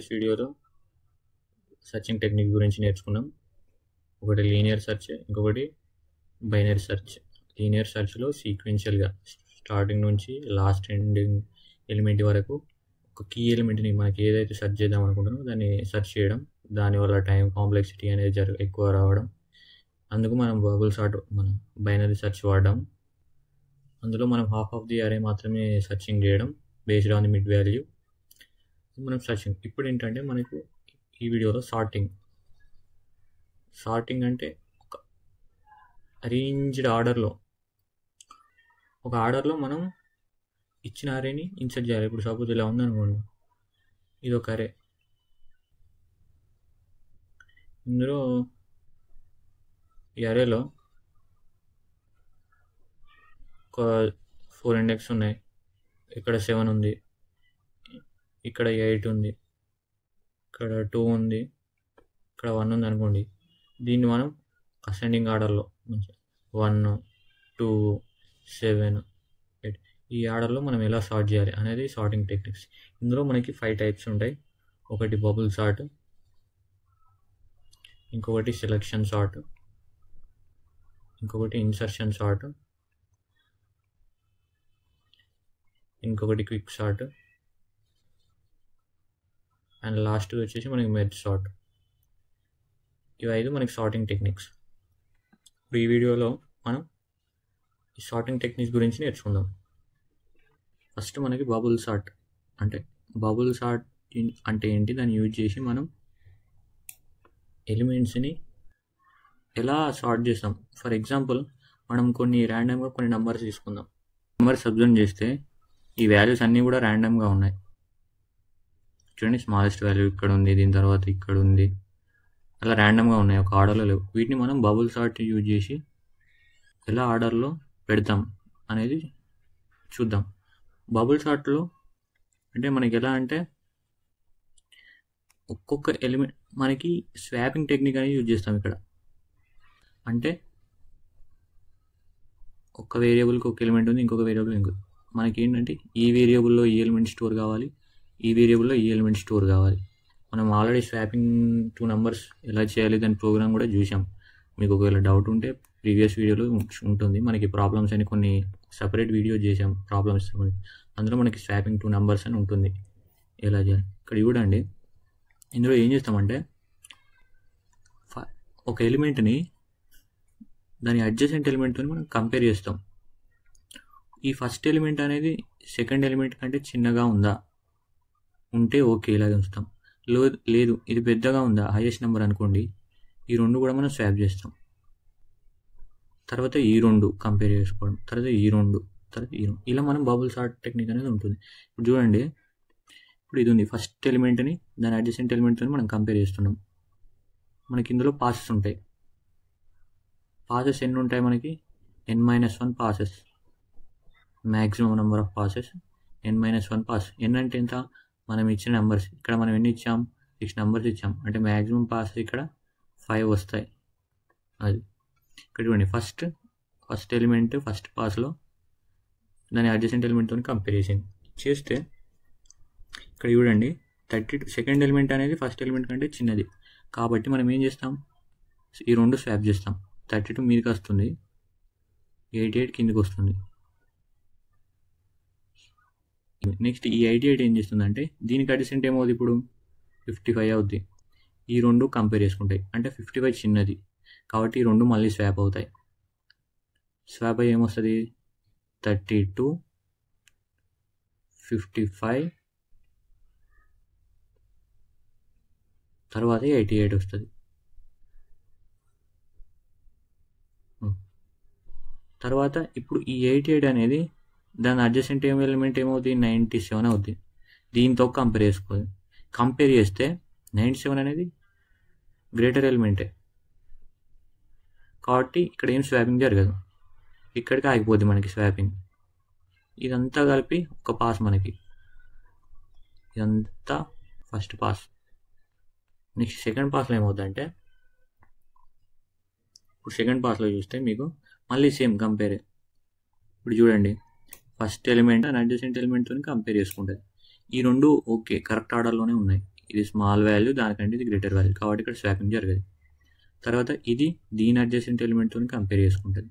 వీడియోలో searching technique గురించి నేర్చుకున్నాం. ఒకటి లీనియర్ సెర్చ్, ఇంకొకటి బైనరీ సెర్చ్. లీనియర్ సెర్చ్లో సీక్వెన్షియల్గా స్టార్టింగ్ నుంచి లాస్ట్ ఎండింగ్ ఎలిమెంట్ వరకు ఒక కీ ఎలిమెంట్ని మనకి ఏదైతే సెర్చ్ చేద్దాం అనుకుంటున్నామో దాన్ని సెర్చ్ చేయడం, దానివల్ల టైం కాంప్లెక్సిటీ అనేది ఎక్కువ రావడం. అందుకు మనం బబుల్ సార్ట్, మన బైనరీ సెర్చ్ వాడడం. అందులో మనం హాఫ్ ఆఫ్ ది అరే మాత్రమే సెర్చింగ్ చేయడం based on the mid value. మనం సర్చింగ్ ఇప్పుడు ఏంటంటే మనకు ఈ వీడియోలో సార్టింగ్ అంటే ఒక అరేంజ్డ్ ఆర్డర్లో, ఒక ఆర్డర్లో మనం ఇచ్చిన అరేని ఇన్సర్ట్ చేయాలి. ఇప్పుడు సపోజ్ ఇలా ఉందనుకోండి, ఇది ఒక అరే, ఇందులో ఈ అరేలో ఒక 4 ఇండెక్స్ ఉన్నాయి. ఇక్కడ 7 ఉంది, ఇక్కడ 8 ఉంది, ఇక్కడ 2 ఉంది, ఇక్కడ 1 ఉంది అనుకోండి. దీన్ని మనం అసెండింగ్ ఆర్డర్లో 1, 2, 7, 8 ఈ ఆర్డర్లో మనం ఎలా సార్ట్ చేయాలి అనేది సార్టింగ్ టెక్నిక్స్. ఇందులో మనకి 5 టైప్స్ ఉంటాయి. ఒకటి బబుల్ సార్ట్, ఇంకొకటి సెలెక్షన్ సార్ట్, ఇంకొకటి ఇన్సర్షన్ సార్ట్, ఇంకొకటి క్విక్ సార్ట్, అండ్ లాస్ట్ వచ్చేసి మనకి మెర్జ్ సార్ట్. ఇవి 5 మనకి సార్టింగ్ టెక్నిక్స్. ఇప్పుడు ఈ వీడియోలో మనం ఈ సార్టింగ్ టెక్నిక్స్ గురించి నేర్చుకుందాం. ఫస్ట్ మనకి బబుల్ సార్ట్ అంటే ఏంటి, దాన్ని యూజ్ చేసి మనం ఎలిమెంట్స్ని ఎలా సార్ట్ చేస్తాం. ఫర్ ఎగ్జాంపుల్, మనం ర్యాండమ్గా కొన్ని నెంబర్స్ తీసుకుందాం. నెంబర్స్ అబ్జర్వ్ చేస్తే ఈ వాల్యూస్ అన్నీ కూడా ర్యాండమ్గా ఉన్నాయి. చూడండి, స్మాలెస్ట్ వాల్యూ ఇక్కడ ఉంది, దీని తర్వాత ఇక్కడ ఉంది, అలా ర్యాండమ్గా ఉన్నాయి, ఒక ఆర్డర్లో లేవు. వీటిని మనం బబుల్ సార్ట్ యూజ్ చేసి ఎలా ఆర్డర్లో పెడతాం అనేది చూద్దాం. బబుల్ సార్ట్లో అంటే మనకి ఎలా అంటే, ఒక్కొక్క ఎలిమెంట్ మనకి స్వాపింగ్ టెక్నిక్ అనేది యూజ్ చేస్తాం ఇక్కడ. అంటే ఒక వేరియబుల్కి ఒక ఎలిమెంట్ ఉంది, ఇంకొక వేరియబుల్ మనకి ఏంటంటే ఈ వేరియబుల్లో ఈ ఎలిమెంట్ స్టోర్ కావాలి, ఈ వేరియబుల్లో ఈ ఎలిమెంట్ స్టోర్ కావాలి. మనం ఆల్రెడీ స్వాపింగ్ 2 నెంబర్స్ ఎలా చేయాలి దాని ప్రోగ్రామ్ కూడా చూసాం. మీకు ఒకవేళ డౌట్ ఉంటే ప్రీవియస్ వీడియోలో ఉంటుంది. మనకి ప్రాబ్లమ్స్ అని కొన్ని సపరేట్ వీడియో చేసాం, ప్రాబ్లమ్స్. అందులో మనకి స్వాపింగ్ 2 నెంబర్స్ అని ఉంటుంది, ఎలా చేయాలి. ఇక్కడ చూడండి, ఇందులో ఏం చేస్తామంటే ఒక ఎలిమెంట్ని దాని అడ్జసెంట్ ఎలిమెంట్తో మనం కంపేర్ చేస్తాం. ఈ ఫస్ట్ ఎలిమెంట్ అనేది సెకండ్ ఎలిమెంట్ కంటే చిన్నగా ఉంటే ఓకే, ఇలాగే ఉంచుతాం. లేదు ఇది పెద్దగా ఉందా, హైయెస్ట్ నెంబర్ అనుకోండి, ఈ 2 కూడా మనం స్వాప్ చేస్తాం. తర్వాత ఈ 2 కంపేర్ చేసుకోవడం, తర్వాత ఈ 2, తర్వాత ఈ 2, ఇలా మనం బబుల్ సార్ట్ టెక్నిక్ అనేది ఉంటుంది. ఇప్పుడు చూడండి, ఇప్పుడు ఇది ఉంది, ఫస్ట్ ఎలిమెంట్ని దాని అడ్జసెంట్ ఎలిమెంట్తో మనం కంపేర్ చేస్తున్నాం. మనకి ఇందులో పాసెస్ ఉంటాయి. పాసెస్ ఎన్ని ఉంటాయి మనకి? n-1 passes, maximum number of passes n-1 pass. n అంటే ఎంత? మనం ఇచ్చిన నెంబర్స్. ఇక్కడ మనం ఎన్ని ఇచ్చాం? 6 నెంబర్స్ ఇచ్చాం. అంటే మ్యాక్సిమం పాసెస్ ఇక్కడ 5 వస్తాయి. అది ఇక్కడ చూడండి, ఫస్ట్ ఎలిమెంట్ ఫస్ట్ పాస్లో దాని అడ్జసెంట్ ఎలిమెంట్తో కంపేర్ చేస్తే ఇక్కడ చూడండి 32. సెకండ్ ఎలిమెంట్ అనేది ఫస్ట్ ఎలిమెంట్ కంటే చిన్నది కాబట్టి మనం ఏం చేస్తాం, ఈ 2 స్వాప్ చేస్తాం. 32 మీదకి వస్తుంది, 88 కిందకి వస్తుంది. నెక్స్ట్ ఈ 88 ఏం చేస్తుందంటే దీనికి అడ్జసెంట్ ఏమవుతుంది, ఇప్పుడు 55 అవుద్ది. ఈ 2 కంపేర్ చేసుకుంటాయి, అంటే 55 చిన్నది కాబట్టి ఈ 2 మళ్ళీ స్వాప్ అవుతాయి. స్వాప్ అయ్యి ఏమొస్తుంది, 32, 55, తర్వాత 88 వస్తుంది. తర్వాత ఇప్పుడు ఈ 88 అనేది దాని అడ్జసెంట్ ఎలిమెంట్ ఏమవుతుంది, 97 అవుతుంది. దీంతో కంపేర్ చేస్తే 97 అనేది గ్రేటర్ ఎలిమెంటే కాబట్టి ఇక్కడ ఏం స్వాపింగ్ జరగదు, ఇక్కడికి ఆగిపోద్ది మనకి స్వాపింగ్. ఇదంతా కలిపి ఒక పాస్ మనకి, ఇదంతా ఫస్ట్ పాస్. నెక్స్ట్ సెకండ్ పాస్లో ఏమవుతుందంటే, ఇప్పుడు సెకండ్ పాస్లో చూస్తే మీకు మళ్ళీ సేమ్ కంపేర్. ఇప్పుడు చూడండి, ఫస్ట్ ఎలిమెంట్ అండ్ అడ్జసెంట్ ఎలిమెంట్తో కంపేర్ చేసుకుంటుంది. ఈ 2 ఓకే కరెక్ట్ ఆర్డర్లోనే ఉన్నాయి. ఇది స్మాల్ వాల్యూ, దానికంటే ఇది గ్రేటర్ వాల్యూ, కాబట్టి ఇక్కడ స్వాపింగ్ జరగదు. తర్వాత ఇది దీని అడ్జసెంట్ ఎలిమెంట్తో కంపేర్ చేసుకుంటుంది.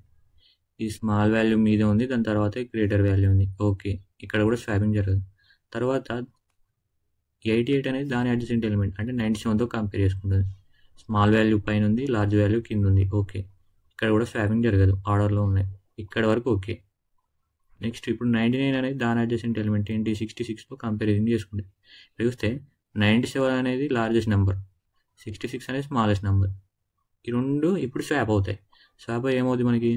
ఈ స్మాల్ వాల్యూ మీద ఉంది, దాని తర్వాత గ్రేటర్ వాల్యూ ఉంది. ఓకే, ఇక్కడ కూడా స్వాపింగ్ జరగదు. తర్వాత 88 అనేది దాని అడ్జసెంట్ ఎలిమెంట్ అంటే 97తో కంపేర్ చేసుకుంటుంది. స్మాల్ వాల్యూ పైన ఉంది, లార్జ్ వాల్యూ కింద ఉంది. ఓకే, ఇక్కడ కూడా స్వాపింగ్ జరగదు, ఆర్డర్లో ఉన్నాయి. ఇక్కడ వరకు ఓకే. నెక్స్ట్ ఇప్పుడు 99 అనేది దాని అడ్జసెంట్ ఎలిమెంట్ ఏంటి 66తో కంపారిజన్ చేసుకుంటుంది. చూస్తే 97 అనేది లార్జెస్ట్ నెంబర్, 66 అనేది స్మాలెస్ట్ నెంబర్. ఈ రెండు ఇప్పుడు స్వాప్ అవుతాయి. స్వాప్ అయ్యి ఏమవుతుంది మనకి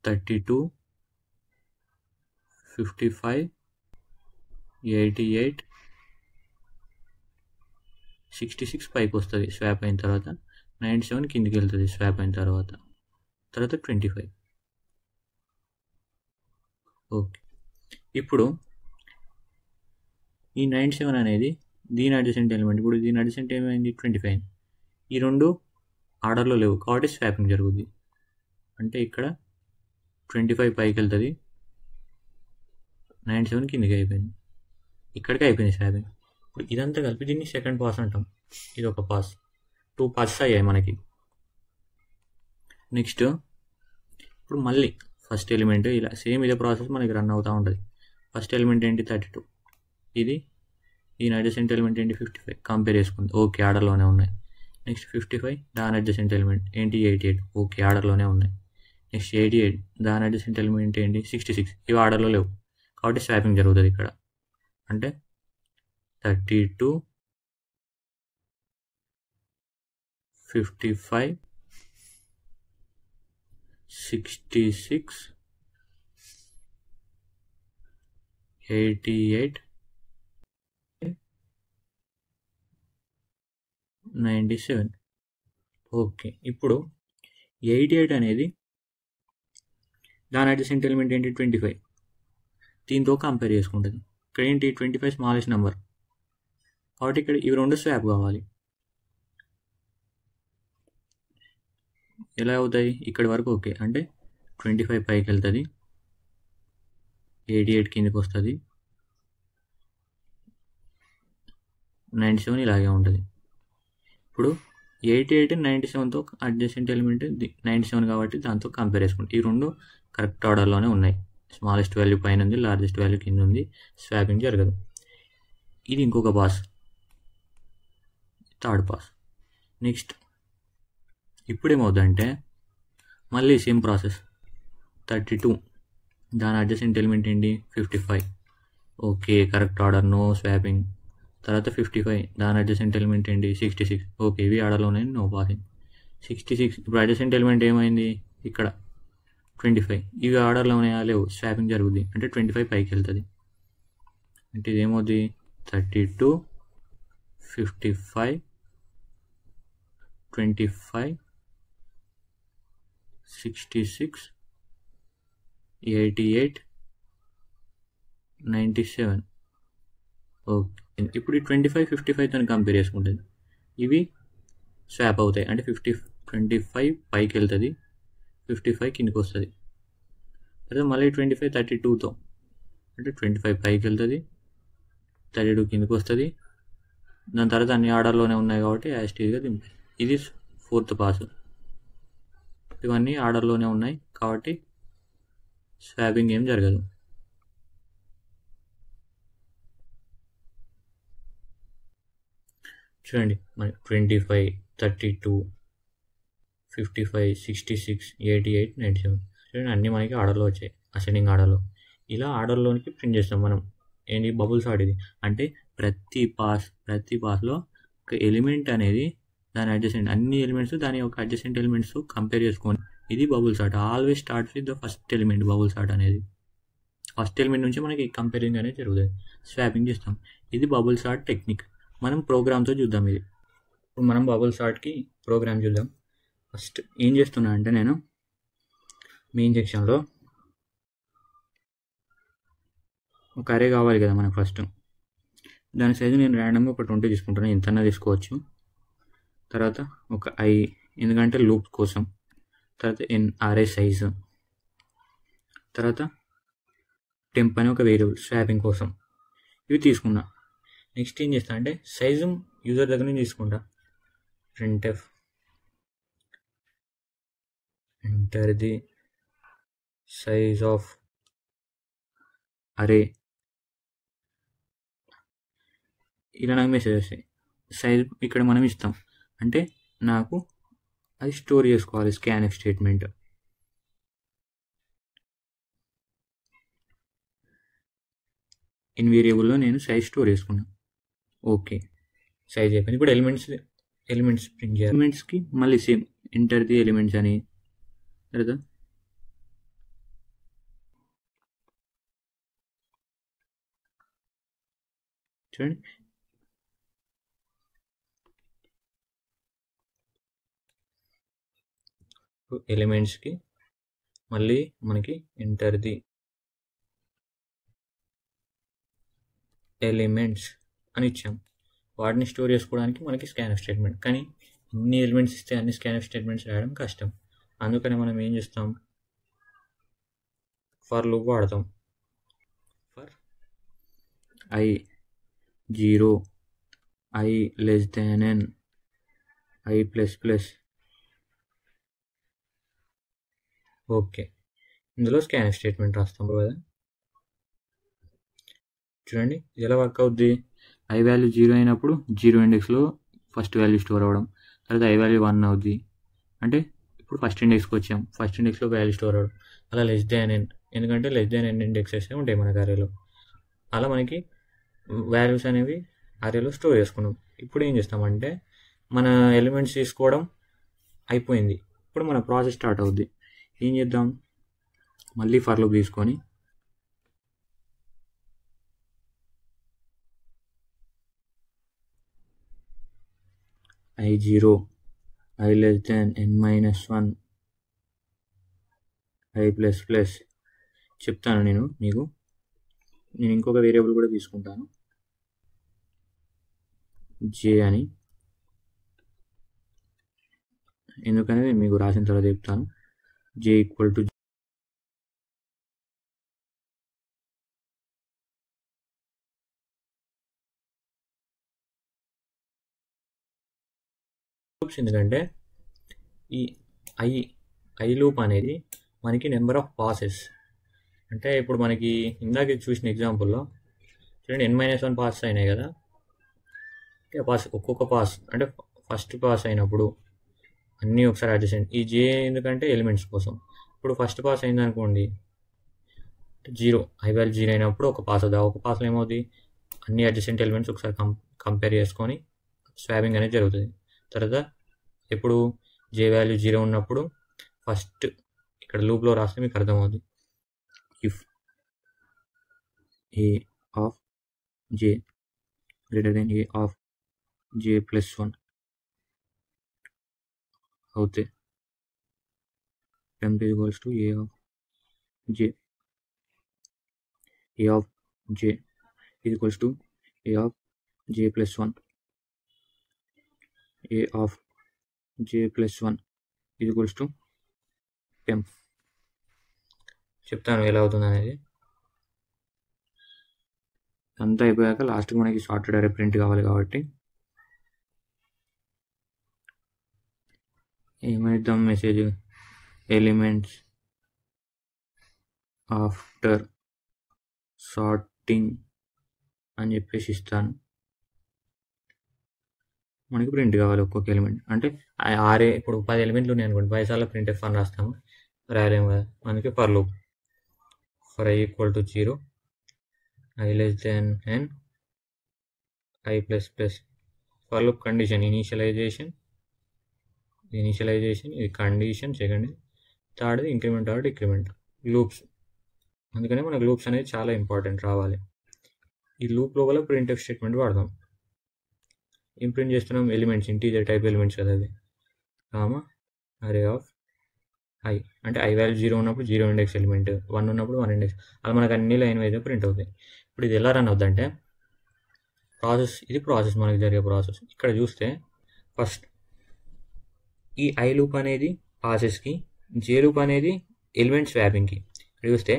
32, 55, 88, 66 పైకి వస్తుంది స్వాప్ అయిన తర్వాత. 97 కిందికి వెళ్తుంది స్వాప్ అయిన తర్వాత 25. ఓకే, ఇప్పుడు ఈ 97 అనేది దీని అడ్జసెంట్ ఎలిమెంట్. ఇప్పుడు దీని అడ్జసెంట్ ఏమైంది 25. ఈ రెండు ఆర్డర్లో లేవు కాబట్టి స్వాపింగ్ జరుగుద్ది. అంటే ఇక్కడ 25 పైకి వెళ్తుంది, 97 కిందికి అయిపోయింది, ఇక్కడికి అయిపోయింది స్వాపింగ్. ఇప్పుడు ఇదంతా కలిపి దీన్ని సెకండ్ పాస్ అంటాం. ఇది ఒక పాస్, 2 పాసెస్ అయ్యాయి మనకి. నెక్స్ట్ ఇప్పుడు మళ్ళీ ఫస్ట్ ఎలిమెంట్ ఇలా సేమ్ ఇదే ప్రాసెస్ మనకి రన్ అవుతూ ఉంటుంది. ఫస్ట్ ఎలిమెంట్ ఏంటి 32, ఇది దీని అడ్జసెంట్ ఎలిమెంట్ ఏంటి 55, కంపేర్ చేసుకుంది. ఓకే, ఆర్డర్లోనే ఉన్నాయి. నెక్స్ట్ 55 దాని అడ్జసెంట్ ఎలిమెంట్ ఏంటి 88, ఓకే ఆర్డర్లోనే ఉన్నాయి. నెక్స్ట్ 88 దాని అడ్జసెంట్ ఎలిమెంట్ ఏంటి 66, ఇవి ఆర్డర్లో లేవు కాబట్టి స్వాపింగ్ జరుగుతుంది ఇక్కడ. అంటే 32, 55, 66, 88, 97. ఓకే, ఇప్పుడు 88 అనేది దాని అడ్జసెంట్ ఎలిమెంట్ ఏంటి 25, దీంతో కంపేర్ చేసుకుంటుంది. ఇక్కడ ఏంటి 25 స్మాలెస్ట్ నెంబర్ కాబట్టి ఇక్కడ ఇవి రెండు స్వాప్ కావాలి. ఎలా అవుతాయి ఇక్కడి వరకు ఓకే, అంటే 25 పైకి వెళ్తుంది, 88 కిందకి వస్తుంది, 97 ఇలాగే ఉంటుంది. ఇప్పుడు 88 97తో అడ్జసెంట్ ఎలిమెంట్ 97 కాబట్టి దాంతో కంపేర్ చేసుకుంటాం. ఈ రెండు కరెక్ట్ ఆర్డర్లోనే ఉన్నాయి. స్మాలెస్ట్ వాల్యూ పైన ఉంది, లార్జెస్ట్ వాల్యూ కింద ఉంది, స్వాపింగ్ జరగదు. ఇది ఇంకొక పాస్, థర్డ్ పాస్. నెక్స్ట్ ఇప్పుడు ఏమవుతుందంటే మళ్ళీ సేమ్ ప్రాసెస్. 32 దాని అడ్జసెంట్ ఎలిమెంట్ ఏంటి 55, okay correct order, no swapping. తర్వాత 55 దాని అడ్జసెంట్ ఎలిమెంట్ ఏంటి 66, ఓకే ఇవి ఆర్డర్లో ఉన్నాయి, నో పాసింగ్. 66 ఇప్పుడు అడ్జసెంట్ ఎలిమెంట్ ఏమైంది ఇక్కడ 25, ఇవి ఆర్డర్లో ఉన్నాయా లేవు, స్వాపింగ్ జరుగుద్ది. అంటే 25 పైకి వెళ్తుంది. అంటే ఇదేమవుతుంది 32, 55, 25, 66, 88, 97. ఓకే, ఇప్పుడు ఈ 25, 55తో కంపేర్ చేసుకుంటుంది. ఇవి స్వాప్ అవుతాయి. అంటే 25 పైకి వెళ్తుంది, 55 కిందకి వస్తుంది. తర్వాత మళ్ళీ 25 32తో, అంటే 25 పైకి వెళ్తుంది, 32 కిందకి వస్తుంది. దాని తర్వాత అన్ని ఆర్డర్లోనే ఉన్నాయి కాబట్టి యాస్టీగా దింపి. ఇది ఫోర్త్ పాస్. ఇవన్నీ ఆర్డర్లోనే ఉన్నాయి కాబట్టి స్వాపింగ్ ఏం జరగదు. చూడండి మరి 25, 32, 55, 66, 88, 97 చూడండి అన్నీ మనకి ఆర్డర్లో వచ్చాయి, అసెండింగ్ ఆర్డర్లో. ఇలా ఆర్డర్లోనికి ప్రింట్ చేస్తాం మనం. ఏంటి బబుల్స్ ఆర్ట్ ఇది. అంటే ప్రతి పాస్లో ఒక ఎలిమెంట్ అనేది దాని అడ్జసెంట్, అన్ని ఎలిమెంట్స్ దాని యొక్క అడ్జసెంట్ ఎలిమెంట్స్ కంపేర్ చేసుకొని, ఇది bubbles art. Always start with the first element. Bubbles art అనేది ఫస్ట్ ఎలిమెంట్ నుంచి మనకి కంపేరింగ్ అనేది జరుగుతుంది, స్వాపింగ్ చేస్తాం. ఇది బబుల్స్ ఆర్ట్ టెక్నిక్. మనం ప్రోగ్రామ్తో చూద్దాం. ఇది ఇప్పుడు మనం బబుల్స్ ఆర్ట్కి ప్రోగ్రామ్ చూద్దాం. ఫస్ట్ ఏం చేస్తున్నా అంటే నేను మెయిన్ సెక్షన్లో ఒక అరే కావాలి కదా మనకు. ఫస్ట్ దాని సైజు నేను ర్యాండమ్గా ఒక 20 తీసుకుంటాను, ఎంతన్నా తీసుకోవచ్చు. తర్వాత ఒక ఐ, ఎందుకంటే లూప్ కోసం. తర్వాత అరే సైజు. తర్వాత టెంప్ అని ఒక వేరియబుల్ స్వాపింగ్ కోసం. ఇవి తీసుకున్నా. నెక్స్ట్ ఏం చేస్తా అంటే సైజు యూజర్ దగ్గర నుంచి తీసుకుంటా. printf enter the size of array. ఇలా నాకు మెసేజ్ వస్తాయి. సైజ్ ఇక్కడ మనం ఇస్తాం అంటే నాకు అది స్టోర్ చేసుకోవాలి స్కాన్ఎఫ్ స్టేట్మెంట్. ఇన్ వేరియబుల్లో నేను సైజ్ స్టోర్ చేసుకున్నాను. ఓకే, సైజ్ అయిపోయింది. ఇప్పుడు ఎలిమెంట్స్ ప్రింట్ చేయాలి. ఎలిమెంట్స్కి మళ్ళీ సేమ్ ఎంటర్ ది ఎలిమెంట్స్ అని లేదా చూడండి. ఎలిమెంట్స్కి మళ్ళీ మనకి ఎంటర్ ది ఎలిమెంట్స్ అని ఇచ్చాం. వాటిని స్టోర్ చేసుకోవడానికి మనకి స్కాన్ఎఫ్ స్టేట్మెంట్. కానీ ఇన్ని ఎలిమెంట్స్ ఇస్తే అన్ని స్కాన్ఎఫ్ స్టేట్మెంట్స్ రాయడం కష్టం. అందుకని మనం ఏం చేస్తాం, ఫర్ లూప్ వాడతాం. For i 0 i less than n i plus plus. Okay, ఇందులో స్కాన్ఎఫ్ స్టేట్మెంట్ రాస్తాం కదా. చూడండి ఇది ఎలా వర్క్ అవుద్ది. i వాల్యూ 0 అయినప్పుడు 0 ఇండెక్స్లో ఫస్ట్ వాల్యూ స్టోర్ అవ్వడం. తర్వాత i వాల్యూ 1 అవుద్ది అంటే ఇప్పుడు ఫస్ట్ ఇండెక్స్కి వచ్చాం, ఫస్ట్ ఇండెక్స్లో వాల్యూ స్టోర్ అవ్వడం. అలా లెస్ దాన్ n, ఎందుకంటే లెస్ దాన్ n ఇండెక్సెస్ ఉంటాయి మనకు అరేలో. అలా మనకి వాల్యూస్ అనేవి అరేలో స్టోర్ చేసుకున్నాం. ఇప్పుడు ఏం చేస్తామంటే మన ఎలిమెంట్స్ తీసుకోవడం అయిపోయింది. ఇప్పుడు మన ప్రాసెస్ స్టార్ట్ అవుద్ది. ఏం చేద్దాం, మళ్ళీ ఫర్ లూప్ తీసుకొని i 0 i less than n minus 1 i plus plus చెప్తాను నేను మీకు. నేను ఇంకొక వేరియబుల్ కూడా తీసుకుంటాను j అని, ఎందుకనేది మీకు రాసిన తర్వాత చెప్తాను. j ఈక్వల్ టు ఎందుకంటే ఈ ఐ లూప్ అనేది మనకి నెంబర్ ఆఫ్ పాసెస్. అంటే ఇప్పుడు మనకి ఇందాక చూసిన ఎగ్జాంపుల్లో చూడండి n-1 పాస్ అయినాయి కదా. ఒక్కొక్క పాస్ అంటే ఫస్ట్ పాస్ అయినప్పుడు అన్నీ ఒకసారి అడ్జసెంట్. ఈ జే ఎందుకంటే ఎలిమెంట్స్ కోసం. ఇప్పుడు ఫస్ట్ పాస్ అయింది అనుకోండి 0, i వాల్యూ 0 అయినప్పుడు ఒక పాస్ అవుతుంది. ఒక పాస్లో ఏమవుతుంది, అన్ని అడ్జసెంట్ ఎలిమెంట్స్ ఒకసారి కంపేర్ చేసుకొని స్వాపింగ్ అనేది జరుగుతుంది. తర్వాత ఎప్పుడు జే వాల్యూ 0 ఉన్నప్పుడు ఫస్ట్ ఇక్కడ లూప్లో రాస్తే మీకు అర్థమవుతుంది. If A of J greater than A of J plus 1 అవుతే temp equals to A of J, A of J equals to A of J plus 1, A of J plus 1 equals to temp. చెప్తాను ఎలా అవుతుంది అనేది. అంతా అయిపోయాక లాస్ట్కి మనకి sorted అరే ప్రింట్ కావాలి కాబట్టి ఏమైద్దాం మెసేజ్, ఎలిమెంట్స్ ఆఫ్టర్ సార్టింగ్ అని చెప్పేసి ఇస్తాను. మనకి ప్రింట్ కావాలి ఒక్కొక్క ఎలిమెంట్. అంటే ఆరే ఇప్పుడు 10 ఎలిమెంట్లు ఉన్నాయి అనుకోండి, 10 సార్లు ప్రింట్ ఎఫ్ అని రాస్తాము, రాయలేము కదా. అందుకే for loop for i equal to 0 i less than n i plus plus. For loop condition initialization, ఇది condition second, third increment or decrement. Loops, అందుకనే మనకు లూప్స్ అనేది చాలా ఇంపార్టెంట్ రావాలి. ఈ లూప్ లోపల ప్రింట్ ఎఫ్ స్టేట్మెంట్ వాడదాం. ఏం ప్రింట్ చేస్తున్నాం, ఎలిమెంట్స్, ఇంటీజర్ టైప్ ఎలిమెంట్స్ కదా అవి. కామా అరే ఆఫ్ i అంటే i వాల్యూ 0 ఉన్నప్పుడు 0 ఇండెక్స్ ఎలిమెంట్, 1 ఉన్నప్పుడు 1 ఇండెక్స్. అలా మనకు అన్ని లైన్ వైజ్ ప్రింట్ అవుతాయి. ఇప్పుడు ఇది ఎలా రన్ అవుద్దంటే ఇది ప్రాసెస్ మనకి జరిగే ప్రాసెస్. ఇక్కడ చూస్తే ఫస్ట్ ఈ ఐ లూప్ అనేది పాసెస్కి, జే లూప్ అనేది ఎలిమెంట్ స్వాపింగ్కి. ఇక్కడ చూస్తే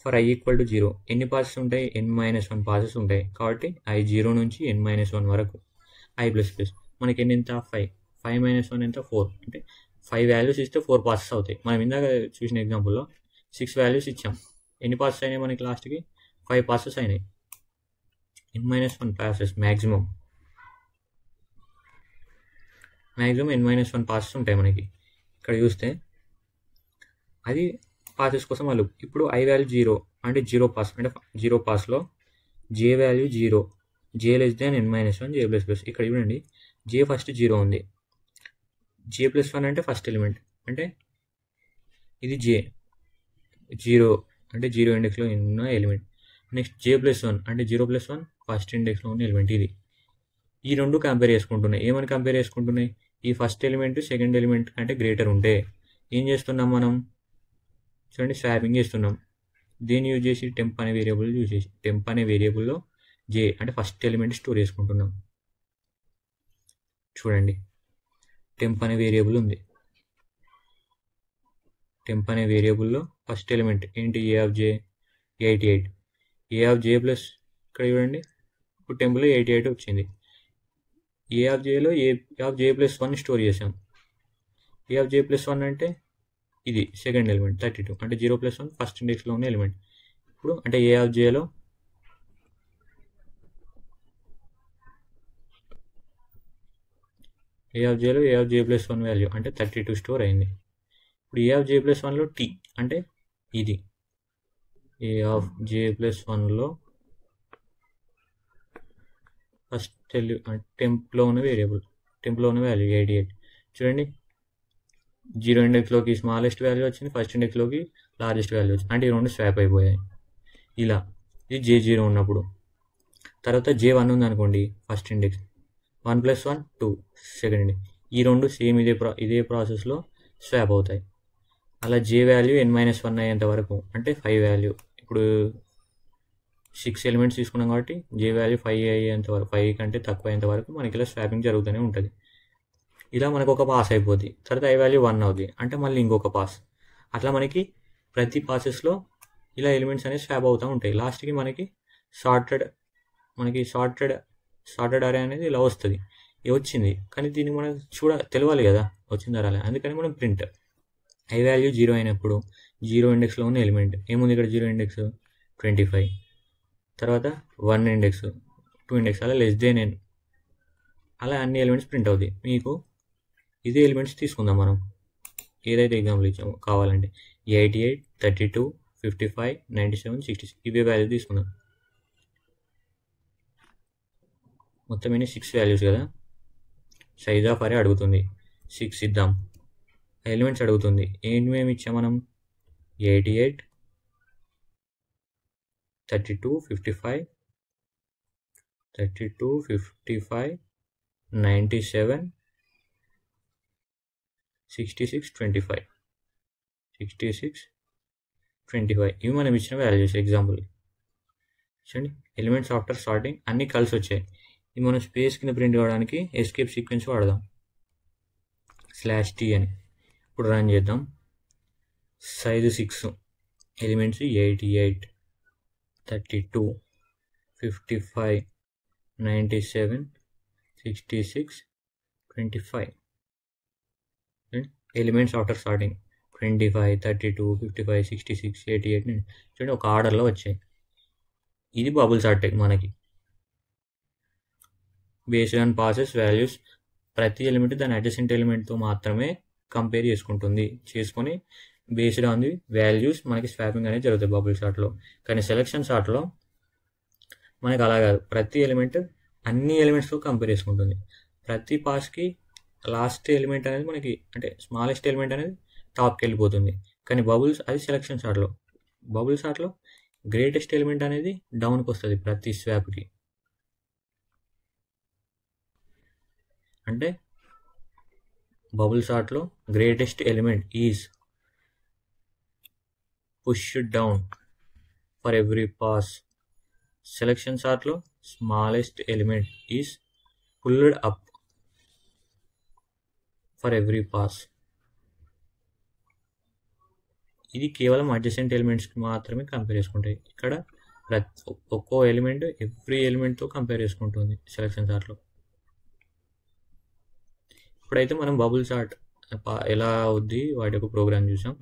ఫర్ i ఈక్వల్ టు 0 ఎన్ని పాసెస్ ఉంటాయి? n-1 పాసెస్ ఉంటాయి. కాబట్టి i 0 నుంచి n-1 వరకు i ప్లస్ ప్లస్ మనకి ఎన్ని ఎంత 5 5 - 1 ఎంత 4 అంటే 5 వాల్యూస్ ఇస్తే 4 పాసెస్ అవుతాయి. మనం ఇందాక చూసిన ఎగ్జాంపుల్లో 6 వాల్యూస్ ఇచ్చాం. ఎన్ని పాసెస్ అయినాయి మనకి లాస్ట్కి? 5 పాసెస్ అయినాయి. n-1 passes maximum n-1 passes ఉంటాయి మనకి. ఇక్కడ చూస్తే అది పాసెస్ కోసం వాళ్ళు ఇప్పుడు i వాల్యూ 0 అంటే 0 పాస్ అంటే 0 పాస్లో j value 0 j less than n-1 j plus plus. ఇక్కడ చూడండి j ఫస్ట్ 0 ఉంది, j ప్లస్ 1 అంటే ఫస్ట్ ఎలిమెంట్ అంటే ఇది j 0 అంటే 0 ఇండెక్స్లో ఉన్న ఎలిమెంట్. నెక్స్ట్ j ప్లస్ 1 అంటే 0 ప్లస్ 1 ఫస్ట్ ఇండెక్స్లో ఉన్న ఎలిమెంట్. ఇది ఈ రెండు కంపేర్ చేసుకుంటున్నాయి. ఏమని కంపేర్ చేసుకుంటున్నాయి? ఈ ఫస్ట్ ఎలిమెంట్ సెకండ్ ఎలిమెంట్ కంటే గ్రేటర్ ఉంటే ఏం చేస్తున్నాం మనం? చూడండి స్వాపింగ్ చేస్తున్నాం. దీన్ని యూజ్ చేసి టెంప్ అనే వేరియబుల్ యూజ్ చేసి టెంప్ అనే వేరియబుల్లో j అంటే ఫస్ట్ ఎలిమెంట్ స్టోర్ చేసుకుంటున్నాం. చూడండి టెంప్ అనే వేరియబుల్ ఉంది. టెంప్ అనే వేరియబుల్లో ఫస్ట్ ఎలిమెంట్ ఏంటి? a of j 88. a of j plus ఇక్కడ చూడండి ఇప్పుడు టెంప్లో 88 వచ్చింది. a ఆఫ్ jలో a of j plus 1 store చేసాం. a ఆఫ్ j ప్లస్ 1 అంటే ఇది సెకండ్ ఎలిమెంట్ 32 అంటే 0 ప్లస్ 1 ఫస్ట్ ఇండెక్స్లో ఉన్న ఎలిమెంట్. ఇప్పుడు అంటే a ఆఫ్ jలో a of j plus 1 value అంటే 32 స్టోర్ అయింది. ఇప్పుడు a ఆఫ్ j ప్లస్ 1లో t అంటే ఇది a ఆఫ్ j ప్లస్ 1లో ఫస్ట్ టెంప్లో ఉన్న వేరియబుల్ టెంప్లో ఉన్న వాల్యూ 88. చూడండి 0 ఇండెక్స్లోకి స్మాలెస్ట్ వాల్యూ వచ్చింది, ఫస్ట్ ఇండెక్స్లోకి లార్జెస్ట్ వాల్యూ వచ్చింది. అంటే ఈ రెండు స్వాప్ అయిపోయాయి. ఇలా ఇది j0 ఉన్నప్పుడు. తర్వాత j1 ఉంది అనుకోండి first index 1 plus 1 2 second index. ఈ రెండు సేమ్ ఇదే ప్రాసెస్లో స్వాప్ అవుతాయి. అలా j వాల్యూ n-1 అయ్యేంత వరకు అంటే 5 వాల్యూ ఇప్పుడు 6 ఎలిమెంట్స్ తీసుకున్నాం కాబట్టి j వాల్యూ 5 అయ్యేంత వరకు 5 కంటే తక్కువ అయ్యేంత వరకు మనకి ఇలా స్వాపింగ్ జరుగుతూనే ఉంటుంది. ఇలా మనకు ఒక పాస్ అయిపోద్ది. తర్వాత i వాల్యూ 1 అవుద్ది అంటే మళ్ళీ ఇంకొక పాస్. అట్లా మనకి ప్రతి పాసెస్లో ఇలా ఎలిమెంట్స్ అనేవి స్వాప్ అవుతూ ఉంటాయి. లాస్ట్కి మనకి సార్టెడ్ అరే అనేది ఇలా వస్తుంది. వచ్చింది కానీ దీన్ని మనం తెలియాలి కదా వచ్చిందా రాలే. అందుకని మనం ప్రింట్ i వాల్యూ 0 అయినప్పుడు 0 ఇండెక్స్లో ఉన్న ఎలిమెంట్ ఏముంది? ఇక్కడ 0 ఇండెక్స్ 25, తర్వాత 1 ఇండెక్స్ 2 ఇండెక్స్ అలా లెస్ దెన్ n అలా అన్ని ఎలిమెంట్స్ ప్రింట్ అవుతాయి. మీకు ఇదే ఎలిమెంట్స్ తీసుకుందాం మనం ఏదైతే ఎగ్జాంపుల్ ఇచ్చామో కావాలంటే 88, 32, 55, 97, 66 ఇవే వాల్యూ తీసుకుందాం. మొత్తం ఎన్ని 6 వాల్యూస్ కదా. సైజ్ ఆఫ్ అరే అడుగుతుంది 6 ఇద్దాం. ఎలిమెంట్స్ అడుగుతుంది ఏమేమి ఇచ్చాం మనం? 88, 32, 55, 97, 66, 25 ఇవి మనం ఇచ్చిన వాల్యూస్. ఎగ్జాంపుల్ చూడండి ఎలిమెంట్స్ ఆఫ్టర్ సార్టింగ్ అన్నీ కలిసి వచ్చాయి. ఇది మనం స్పేస్ కింద ప్రింట్ కావడానికి ఎస్కేప్ సీక్వెన్స్ వాడదాం /t అని. ఇప్పుడు రన్ చేద్దాం. Size 6 elements 88, 32, 55, 97, 66, 25 elements after sorting 25, 32, 55, 66, 88 చూడండి ఒక ఆర్డర్లో వచ్చాయి. ఇది బబుల్ సార్ట్ మనకి బేస్డ్ ఆన్ పాసెస్ వాల్యూస్ ప్రతి ఎలిమెంట్ దాని అడ్జసెంట్ ఎలిమెంట్తో మాత్రమే కంపేర్ చేసుకొని బేస్డ్ ఆన్ ది వాల్యూస్ మనకి స్వాపింగ్ అనేది జరుగుతుంది బబుల్ సార్ట్లో. కానీ సెలెక్షన్ సార్ట్లో మనకి అలా కాదు. ప్రతి ఎలిమెంట్ అన్ని ఎలిమెంట్స్తో కంపేర్ చేసుకుంటుంది. ప్రతి పాస్కి లాస్ట్ ఎలిమెంట్ అనేది మనకి అంటే స్మాలెస్ట్ ఎలిమెంట్ అనేది టాప్కి వెళ్ళిపోతుంది. కానీ బబుల్స్ అది సెలెక్షన్ సార్ట్లో. బబుల్ సార్ట్లో గ్రేటెస్ట్ ఎలిమెంట్ అనేది డౌన్కి వస్తుంది ప్రతి స్వాప్కి. అంటే బబుల్ సార్ట్లో greatest element is pushed down for every pass. Selection సార్ట్లో smallest element is pulled up for every pass. ఇది కేవలం అడ్జసెంట్ ఎలిమెంట్స్కి మాత్రమే కంపేర్ చేసుకుంటాయి. ఇక్కడ ఒక్కో ఎలిమెంట్ ఎవ్రీ ఎలిమెంట్తో కంపేర్ చేసుకుంటుంది సెలక్షన్ చార్ట్లో. ఇప్పుడైతే మనం బబుల్ చార్ట్ ఎలా అవుద్ది వాటి యొక్క ప్రోగ్రామ్ చూసాం.